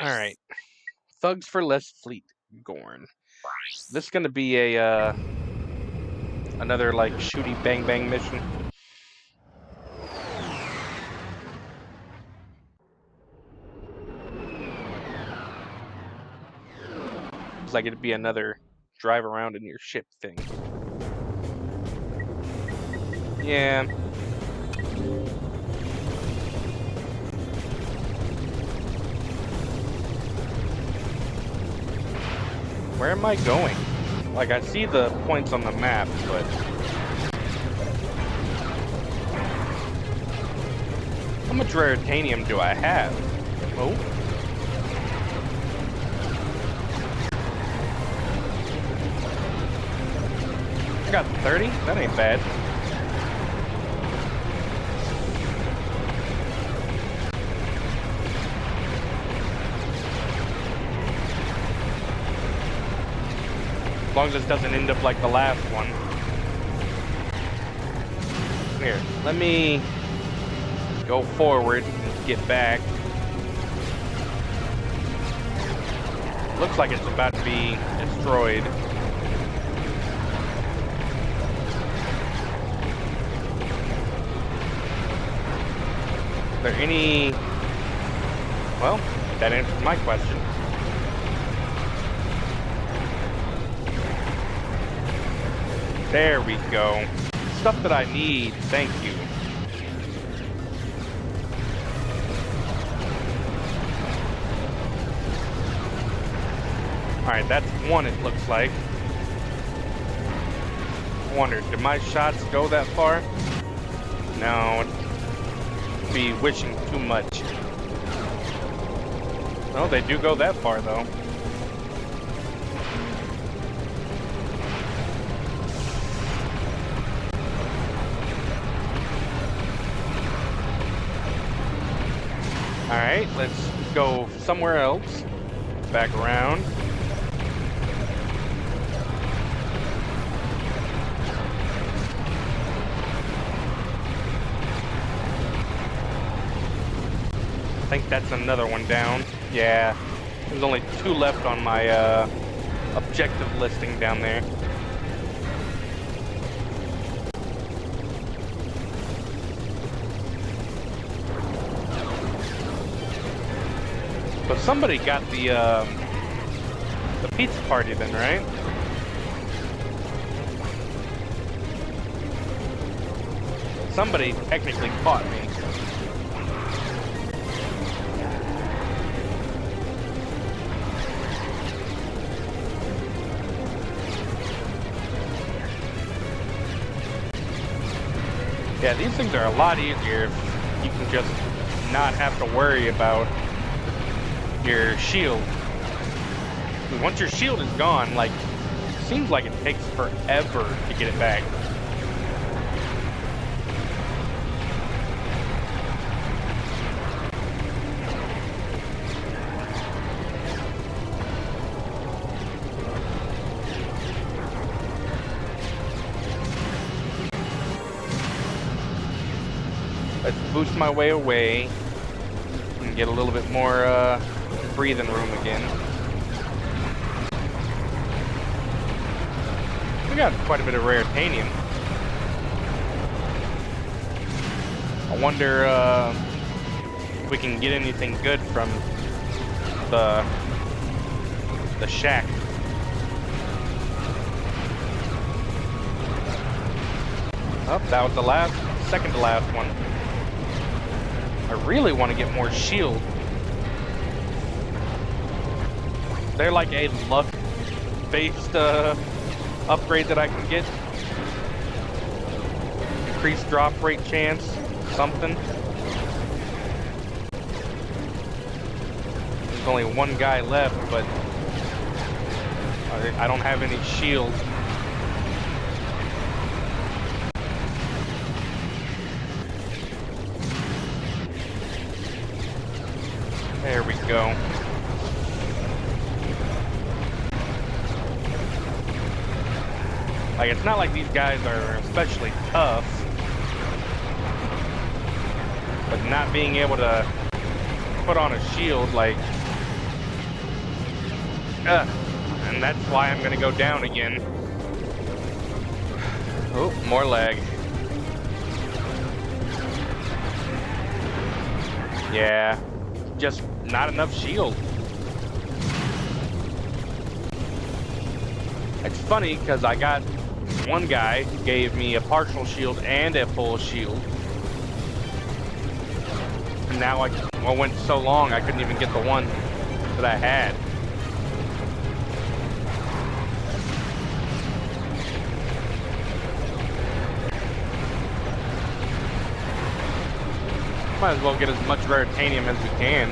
Alright. Thugs for Less Fleet Gorn. This is gonna be a another like shooty bang bang mission. Looks like it'd be another drive around in your ship thing. Yeah. Where am I going? Like, I see the points on the map, but... How much raritanium do I have? Oh. I got 30? That ain't bad. As long as this doesn't end up like the last one. Here, let me go forward and get back. Looks like it's about to be destroyed. Are there any... Well, that answers my question. There we go. Stuff that I need, thank you. Alright, that's one it looks like. I wonder, did my shots go that far? No. I'd be wishing too much. No, they do go that far though. Alright, let's go somewhere else. Back around. I think that's another one down. Yeah, there's only 2 left on my objective listing down there. So somebody got the pizza party then, right? Somebody technically caught me. Yeah, these things are a lot easier if you can just not have to worry about your shield. Once your shield is gone, like, it seems like it takes forever to get it back. Let's boost my way away and get a little bit more breathing room again. We got quite a bit of raritanium. I wonder if we can get anything good from the shack. Oh, that was the second to last one. I really want to get more shield. They're like a luck-based upgrade that I can get. Increased drop rate chance, something. There's only one guy left, but I don't have any shield. There we go. Like, it's not like these guys are especially tough, but not being able to put on a shield, like, And that's why I'm gonna go down again. Oh, more lag. Yeah, just not enough shield. It's funny because I got one guy gave me a partial shield and a full shield. And now I went so long I couldn't even get the one that I had. Might as well get as much Raritanium as we can.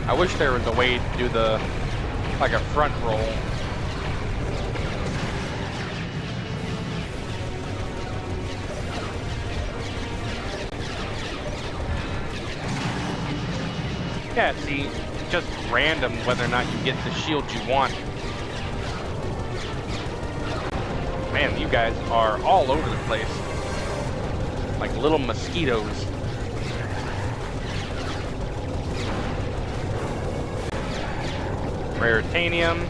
I wish there was a way to do like a front roll. Yeah, see, just random whether or not you get the shield you want. Man, you guys are all over the place. Like little mosquitoes. Raritanium.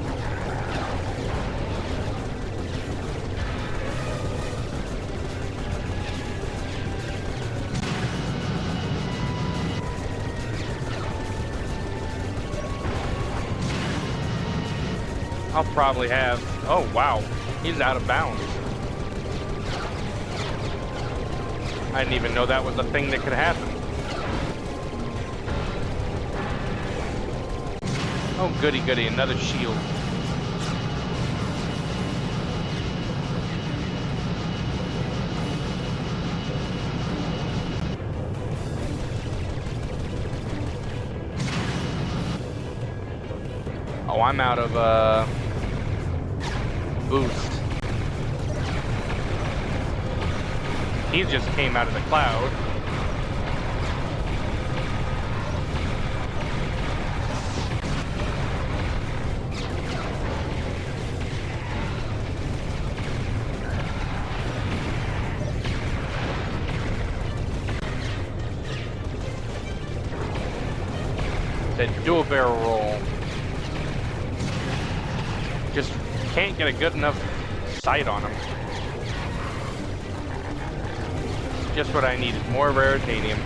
I'll probably have, oh wow, he's out of bounds. I didn't even know that was a thing that could happen. Oh goody goody, another shield. Oh, I'm out of boost. He just came out of the cloud. Said do a barrel roll. Just can't get a good enough sight on him. Just what I needed, more Raritanium.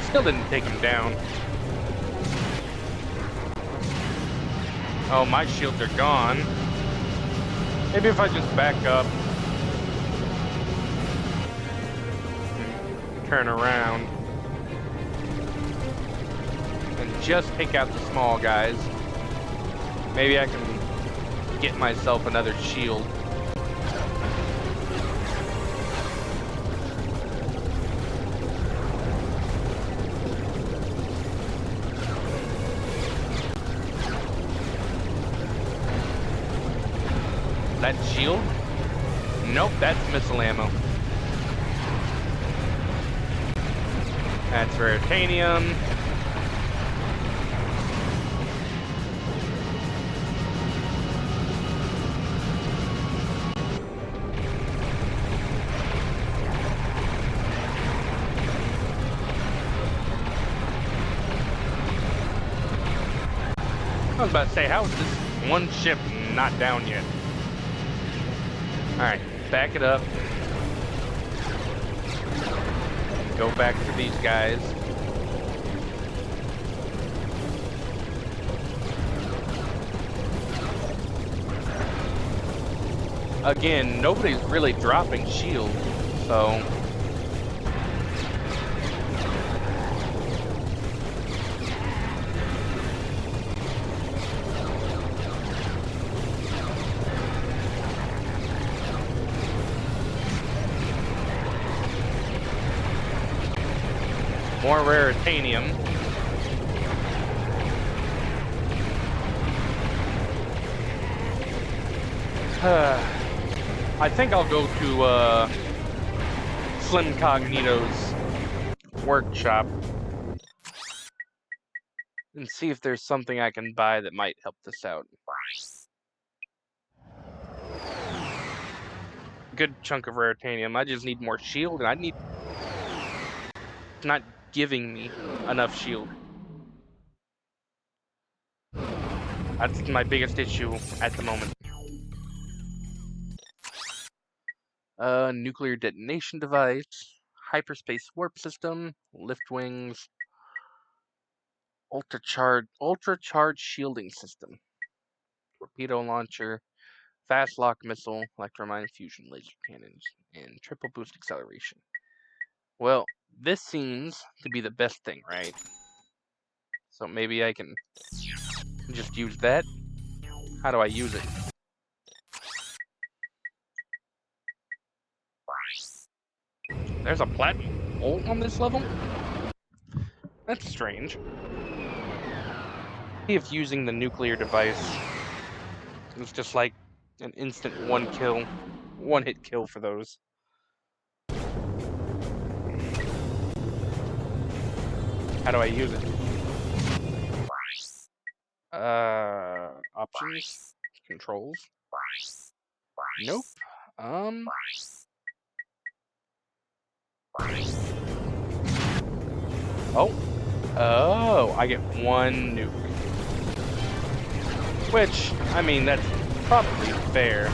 Still didn't take him down. Oh, my shields are gone. Maybe if I just back up. Turn around. And just take out the small guys. Maybe I can get myself another shield. That shield? Nope, that's missile ammo. That's Raritanium. I was about to say, how is this one ship not down yet? Alright, back it up. Go back to these guys. Again, nobody's really dropping shield, so... More Raritanium. I think I'll go to Slim Cognito's workshop and see if there's something I can buy that might help this out. Good chunk of raritanium. I just need more shield, and I need... It's not giving me enough shield. That's my biggest issue at the moment. Nuclear detonation device, hyperspace warp system, lift wings, ultra-charged shielding system, torpedo launcher, fast lock missile, electromine fusion laser cannons, and triple boost acceleration. Well, this seems to be the best thing, right? So maybe I can just use that. How do I use it? There's a platinum ult on this level? That's strange. See if using the nuclear device is just like an instant one-hit kill for those. How do I use it? Options? Controls? Nope. Oh, I get one nuke. Which, I mean, that's probably fair.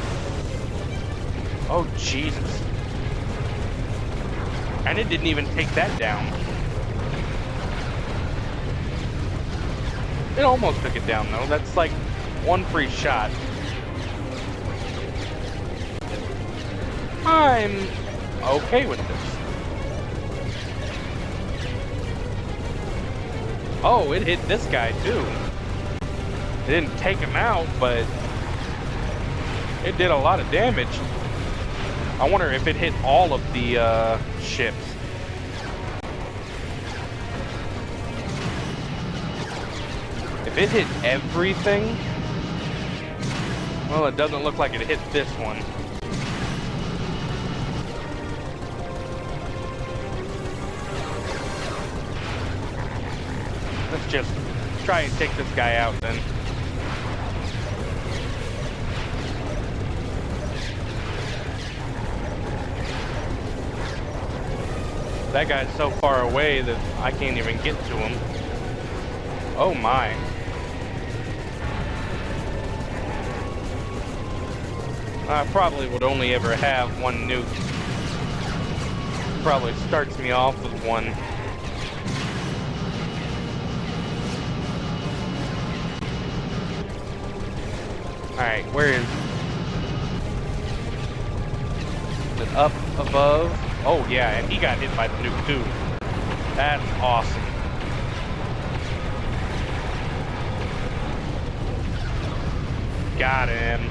Oh, Jesus. And it didn't even take that down. It almost took it down, though. That's like one free shot. I'm okay with this. Oh, it hit this guy, too. It didn't take him out, but it did a lot of damage. I wonder if it hit all of the ships. If it hit everything, well, it doesn't look like it hit this one. Let's just try and take this guy out then. That guy's so far away that I can't even get to him. Oh my. I probably would only ever have one nuke. Probably starts me off with one. Alright, where is it? Up above? Oh yeah, and he got hit by the nuke too. That's awesome. Got him.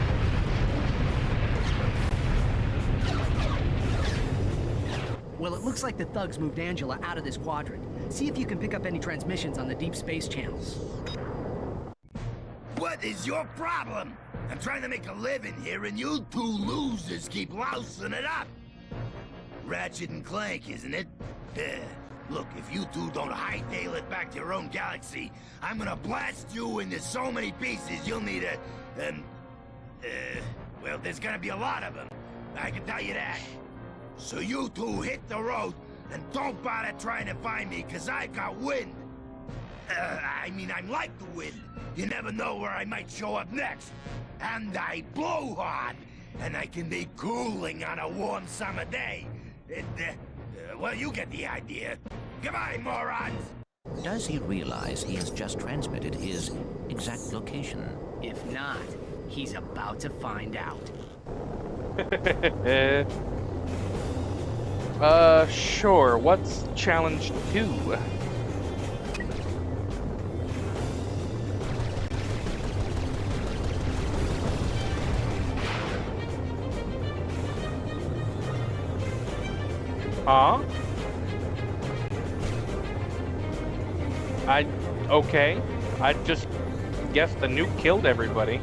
Well, it looks like the thugs moved Angela out of this quadrant. See if you can pick up any transmissions on the deep space channels. What is your problem? I'm trying to make a living here, and you two losers keep lousing it up. Ratchet and Clank, isn't it? Look, if you two don't hightail it back to your own galaxy, I'm gonna blast you into so many pieces you'll need a... well, there's gonna be a lot of them. I can tell you that. So you two hit the road, and don't bother trying to find me, because I've got wind. I mean, I'm like the wind. You never know where I might show up next. And I blow hard, and I can be cooling on a warm summer day. Well, you get the idea. Goodbye, morons! Does he realize he has just transmitted his exact location? If not, he's about to find out. Sure. What's challenge 2? Huh? Okay. I just guess the nuke killed everybody.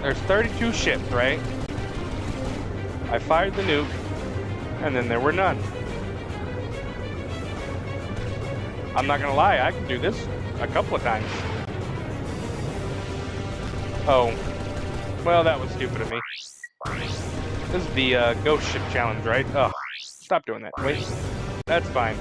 There's 32 ships, right? I fired the nuke. And then there were none. I'm not gonna lie, I can do this a couple of times. Oh. Well, that was stupid of me. This is the ghost ship challenge, right? Oh, stop doing that. Wait. That's fine.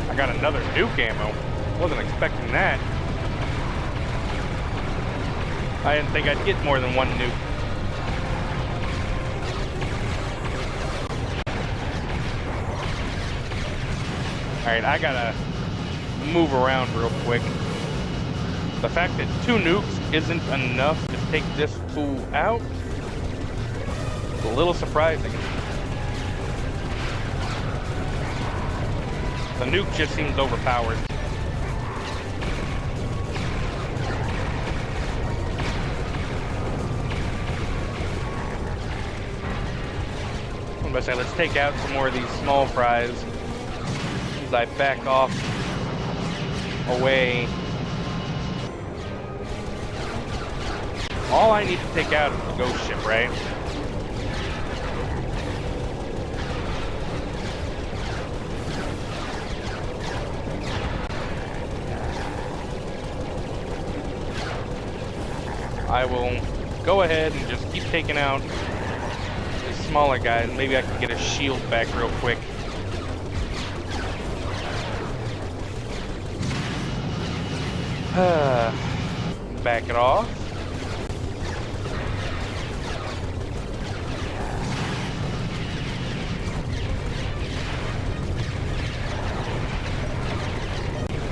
I got another nuke ammo. Wasn't expecting that. I didn't think I'd get more than one nuke. Alright, I gotta move around real quick. The fact that 2 nukes isn't enough to take this fool out is a little surprising. The nuke just seems overpowered. I'm gonna say, let's take out some more of these small fries as I back off away. All I need to take out is the ghost ship, right? I will go ahead and just keep taking out the smaller guys. Maybe I can get a shield back real quick. Back it off.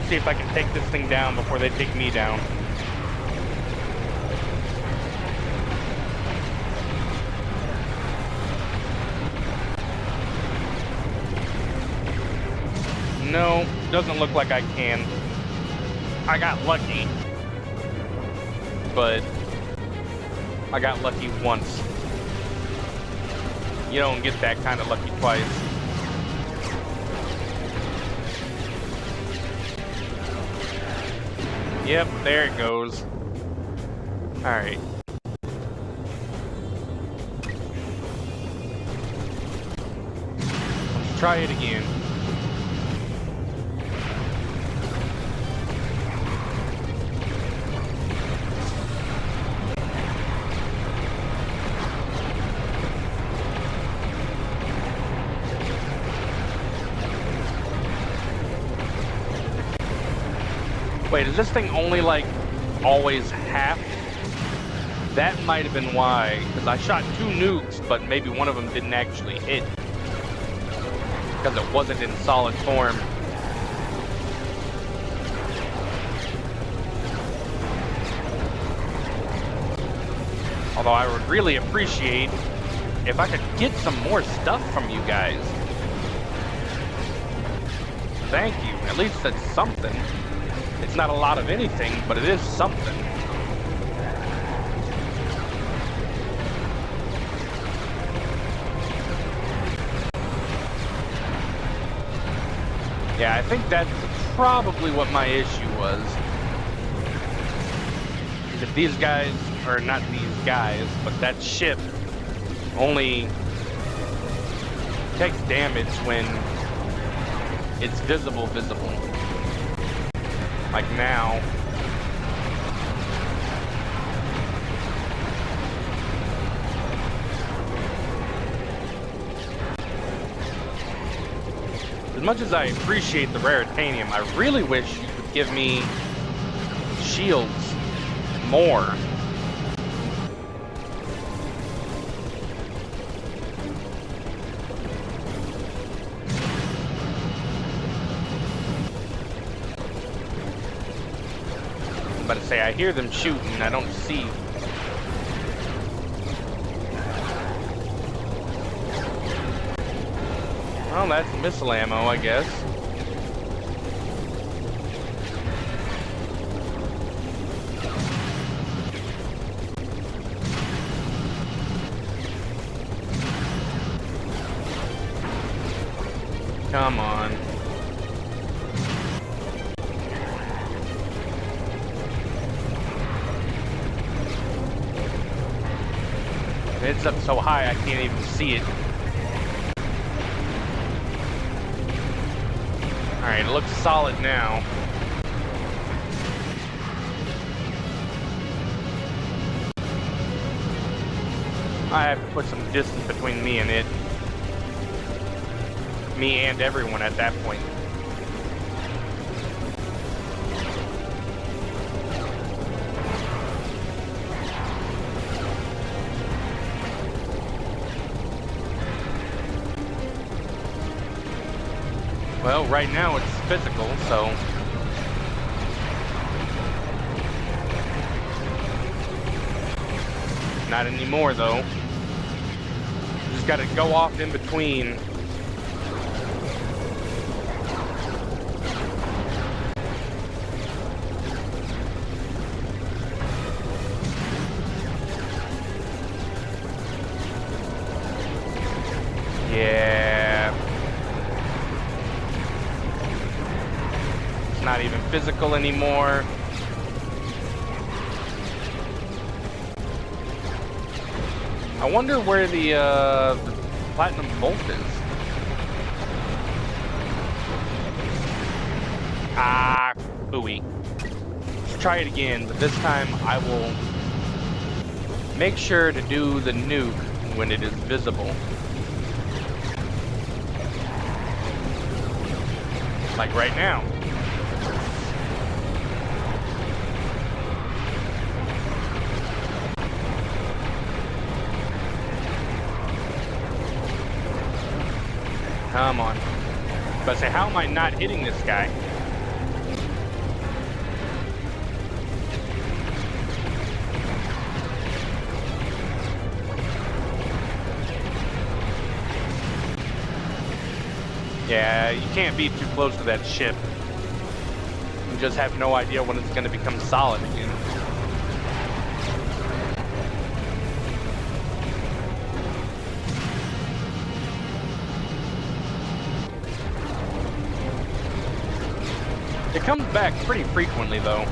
See if I can take this thing down before they take me down. No, doesn't look like I can. I got lucky, but I got lucky once. You don't get that kind of lucky twice. Yep, there it goes. Alright. Let's try it again. Wait, is this thing only, like, always half? That might have been why, because I shot 2 nukes, but maybe one of them didn't actually hit. Because it wasn't in solid form. Although I would really appreciate if I could get some more stuff from you guys. Thank you, at least that's something. It's not a lot of anything, but it is something. Yeah, I think that's probably what my issue was. If these guys, or not these guys, but that ship only takes damage when it's visible. Like now. As much as I appreciate the rare titanium, I really wish you could give me shields more. I'm about to say, I hear them shooting, I don't see. Well, that's missile ammo, I guess. Come on. It's up so high I can't even see it. Alright, it looks solid now. I have to put some distance between me and it. Me and everyone at that point. Well, right now it's physical, so... Not anymore, though. Just gotta go off in between. Yeah. It's not even physical anymore. I wonder where the platinum bolt is. Ah, ooey. Let's try it again, but this time I will make sure to do the nuke when it is visible. Like right now. Come on. But say, how am I not hitting this guy? Yeah, you can't be too close to that ship. You just have no idea when it's going to become solid again. It comes back pretty frequently, though.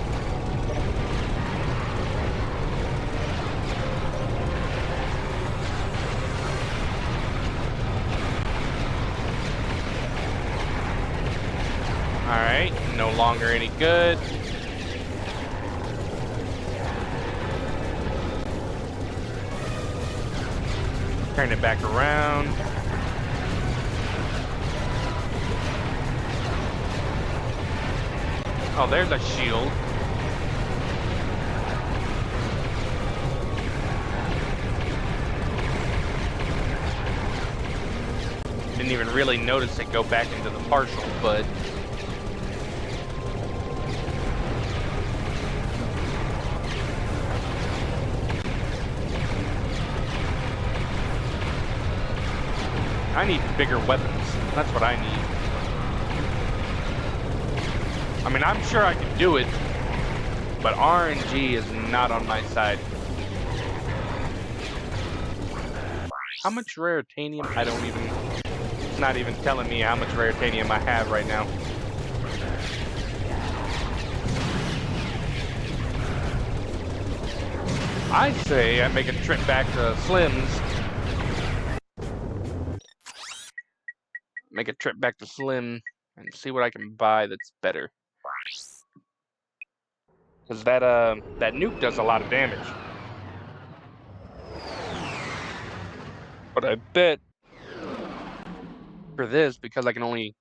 Alright, no longer any good. Turn it back around. Oh, there's a shield. Didn't even really notice it go back into the partial, but... I need bigger weapons. That's what I need. I mean, I'm sure I can do it, but RNG is not on my side. How much rare titanium? I don't even... It's not even telling me how much rare titanium I have right now. I say I make a trip back to Slim's. Make a trip back to Slim and see what I can buy that's better. Because that nuke does a lot of damage. But I bet for this, because I can only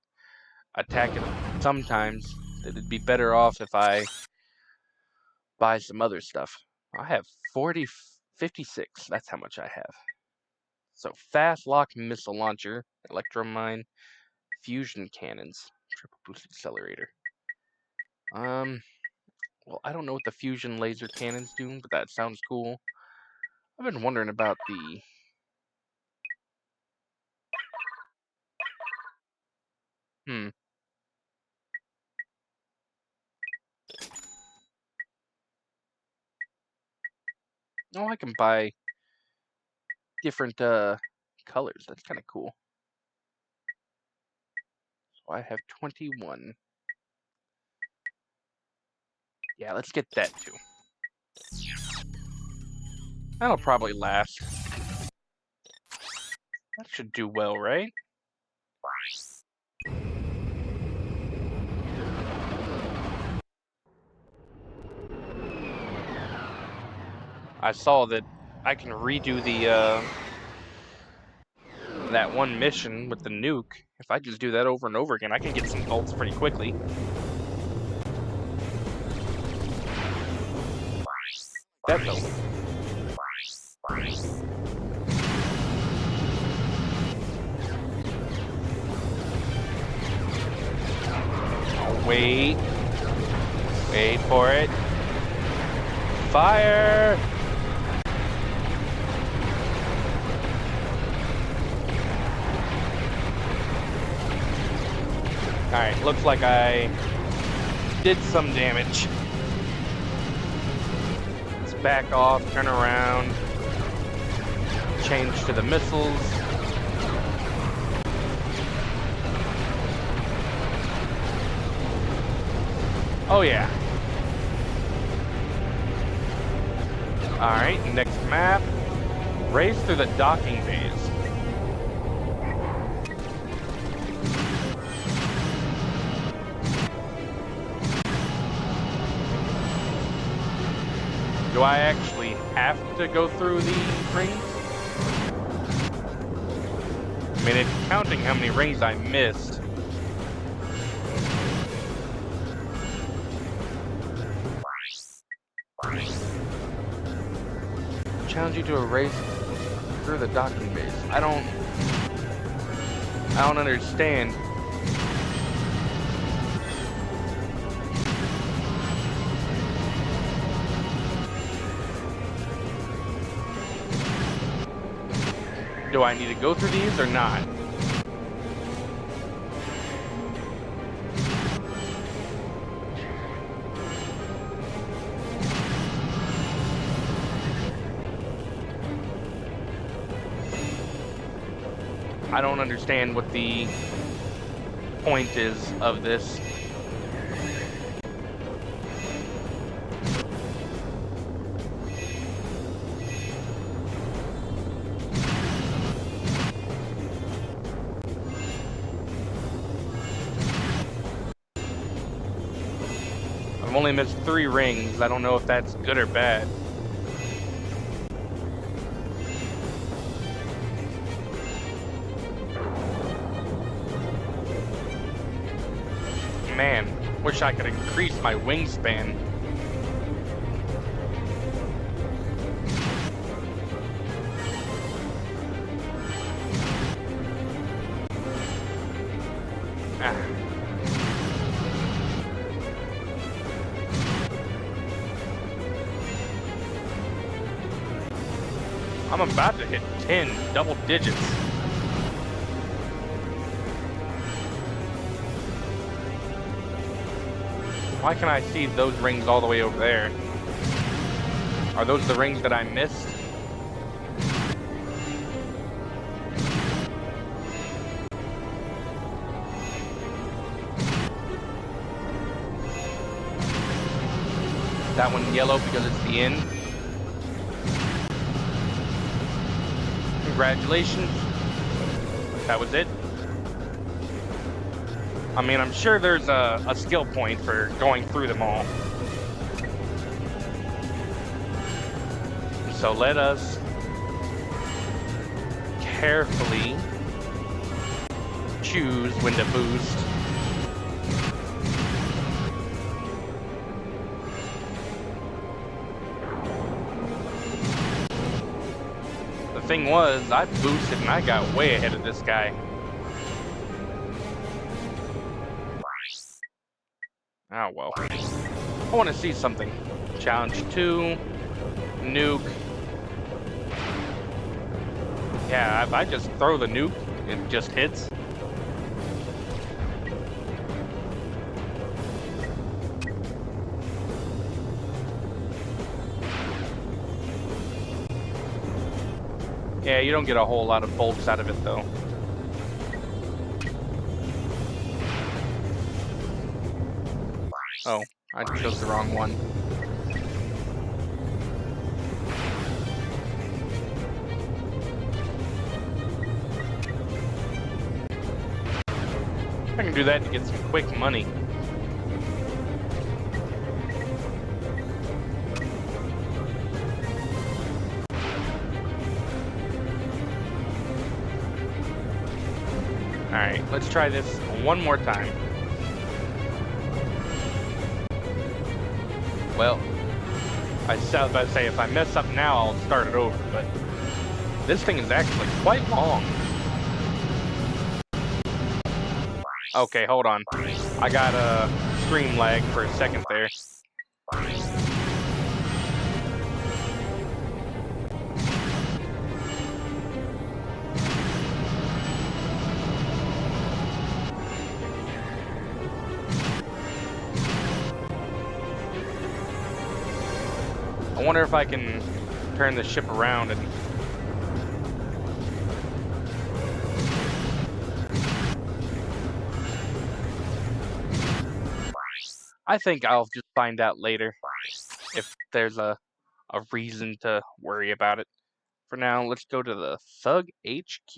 attack it sometimes, it'd be better off if I buy some other stuff. I have 56. That's how much I have. So fast lock missile launcher, electromine, fusion cannons, triple boost accelerator. Well, I don't know what the fusion laser cannons do, but that sounds cool. I've been wondering about the... Oh, I can buy different colors. That's kind of cool. So I have 21. Yeah, let's get that too. That'll probably last. That should do well, right? I saw that I can redo the that one mission with the nuke. If I just do that over and over again, I can get some bolts pretty quickly. That though. Oh, wait for it. Fire! Alright, looks like I did some damage. Let's back off, turn around, change to the missiles. Oh yeah. Alright, next map. Race through the docking bays. Do I actually have to go through the rings? I mean, it's counting how many rings I missed. Challenge you to a race through the docking base. I don't understand. Do I need to go through these or not? I don't understand what the point is of this. I've only missed 3 rings. I don't know if that's good or bad. Man, wish I could increase my wingspan. I'm about to hit 10 double digits. Why can I see those rings all the way over there? Are those the rings that I missed? That one yellow because it's the end. Congratulations. That was it. I mean, I'm sure there's a skill point for going through them all. So let us carefully choose when to boost. The thing was, I boosted and I got way ahead of this guy. Oh well. I want to see something. Challenge 2. Nuke. Yeah, if I just throw the nuke, it just hits. Yeah, you don't get a whole lot of bolts out of it though. Oh, I chose the wrong one. I can do that to get some quick money. Alright, let's try this one more time. Well, I was about to say, if I mess up now, I'll start it over, but this thing is actually quite long. Okay, hold on. I got a stream lag for a second there. I wonder if I can turn the ship around and... I think I'll just find out later if there's a reason to worry about it. For now, let's go to the Thug HQ.